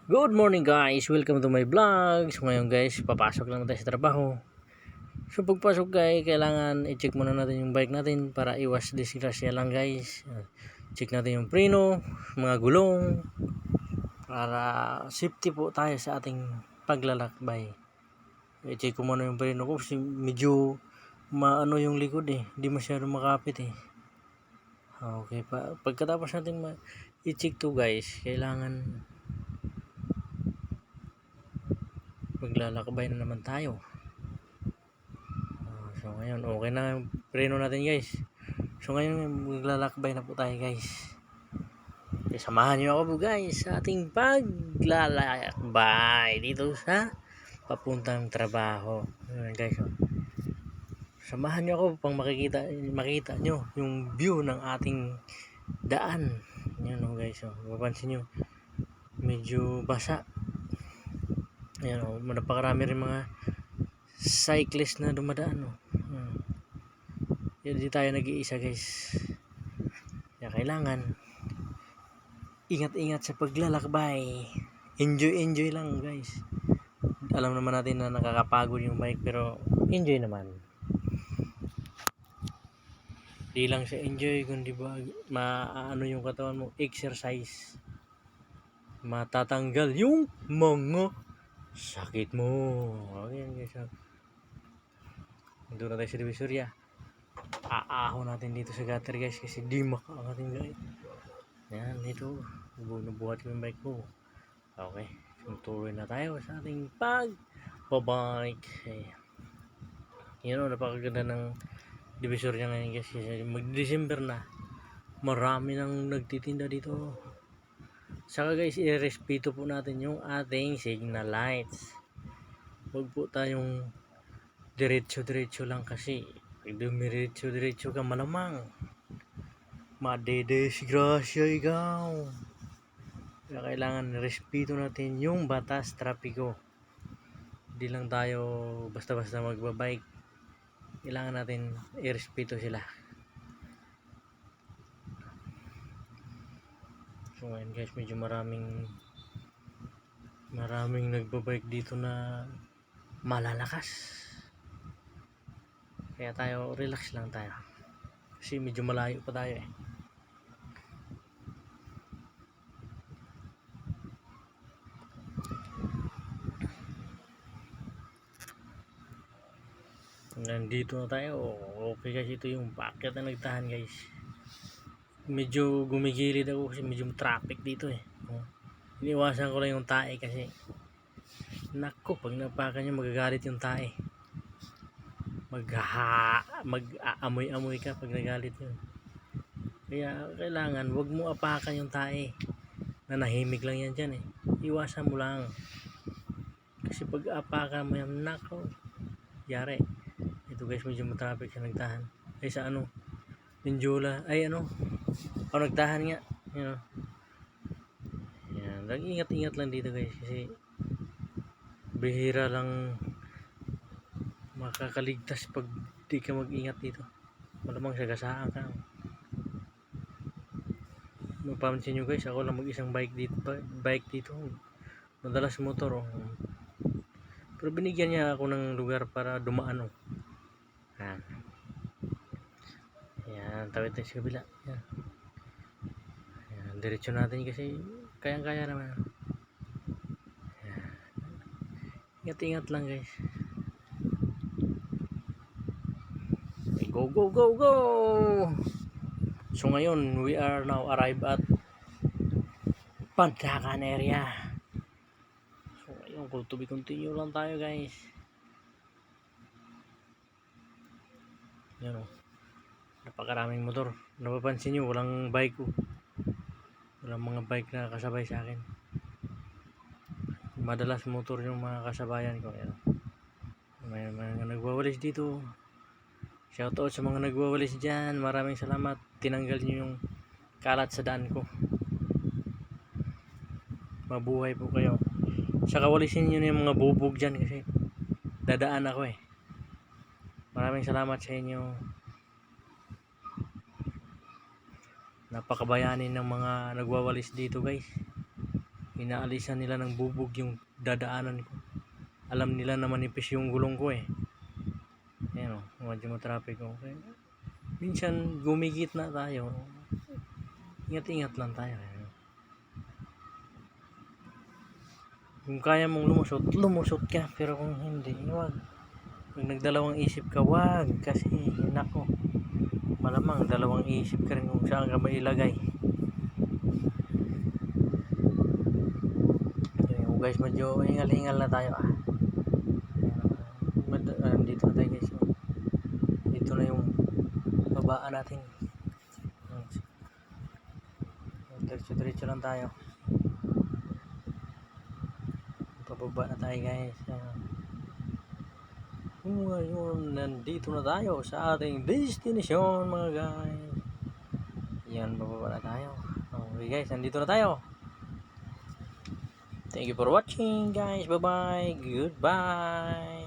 Good morning guys! Welcome to my vlog. So ngayon guys, papasok lang tayo sa trabaho. So pagpasok guys, kailangan i-check muna natin yung bike natin para iwas disgrasya lang guys. Check natin yung preno, mga gulong, para safety po tayo sa ating paglalakbay. I-check ko muna yung preno ko kasi medyo maano yung likod hindi masyado makapit Okay pa. Pagkatapos natin i-check to guys, kailangan maglalakbay na naman tayo. So ngayon, okay na yung preno natin guys. So ngayon, maglalakbay na po tayo guys. Okay, samahan nyo ako po guys sa ating paglalakbay dito sa papuntang trabaho. Ayan guys, samahan nyo ako pang makita nyo yung view ng ating daan. Ayan guys, mapapansin nyo, medyo basa. Ayan napakarami rin mga cyclist na dumadaan Hindi tayo nag-iisa guys. Kaya kailangan ingat-ingat sa paglalakbay. Enjoy lang guys. Alam naman natin na nakakapagod yung bike, pero enjoy naman. Di lang sa enjoy, kundi ba maano yung katawan mo, exercise. Matatanggal yung mga sakit mo. Ayan guys. Doon na tayo sa Divisoria. Aaho natin dito sa gutter guys kasi di makaangatin guys. Yan dito, buhat yung bike ko. Okay, tuloy na tayo sa ating pagbabike. Napakaganda ng Divisoria ngayon guys kasi mag-December na. Marami nang nagtitinda dito. Saka guys, irespeto po natin yung ating signal lights. Huwag po tayong diretso lang kasi pag dumiretso ka, malamang madedesgrasya ikaw. Kaya kailangan respeto natin yung batas trapiko. Hindi lang tayo basta-basta magbabike. Kailangan natin irespeto sila. So ngayon guys, medyo maraming nagbabike dito na malalakas. Kaya tayo, relax lang tayo. Kasi medyo malayo pa tayo Nandito na tayo. Okay guys, ito yung paakyat na nagtahan guys. Medyo gumigilid ako kasi medyo traffic dito Iniwasan ko lang yung tae kasi nako, pag napakan nyo magagalit yung tae. Mag-aamoy-amoy ka pag nagalit yun. Kaya kailangan wag mo apakan yung tae. Nanahimik lang yan dyan Iwasan mo lang. Kasi pag apakan mo yan, nako, yari. Ito guys, medyo matraffic sa nagtahan. Ay sa Minjula. Ay nagtahan nga. Yan. Ingat-ingat lang dito guys. Kasi bihira lang makakaligtas pag di ka mag-ingat dito. Malamang sagasaan ka. Mapapansin nyo guys, ako lang mag-isang bike dito. Madalas motor pero binigyan niya ako ng lugar para dumaan Yan, tawid tayo sa kabila. Yan, diretso natin kasi kayang-kaya naman. Yan. Ingat-ingat lang guys. Go! So ngayon, we are now arrived at Pandakan area. So ngayon, to be continue lang tayo guys. Yan napakaraming motor. Napapansin nyo, walang bike walang mga bike na kasabay sa akin. Madalas motor yung mga kasabayan ko. May mga nagwawalis dito. Shoutout sa mga nagwawalis dyan. Maraming salamat. Tinanggal nyo yung kalat sa daan ko. Mabuhay po kayo. Saka walisin nyo na yung mga bubog dyan kasi dadaan ako Maraming salamat sa inyo. Napakabayani ng mga nagwawalis dito guys. Inaalisan nila ng bubog yung dadaanan ko. Alam nila na manipis yung gulong ko eh. Ayan o, medyo matraffic ko. Okay. Minsan gumigit na tayo. Ingat-ingat lang tayo. Kung kaya mong lumusot ka. Pero kung hindi, wag. Pag nagdalawang isip ka, wag. Kasi, nako, malamang dalawang isip ka rin kung saan ka ba ilagay. So, guys, medyo hingal-hingal na tayo dito na tayo guys. Dito na yung babaan natin. Diretso lang tayo. Pababa na tayo guys. Ngayon, nandito na tayo sa ating destination mga guys. Yan, bababa na tayo. Okay guys, nandito na tayo. Thank you for watching guys. Bye bye. Goodbye.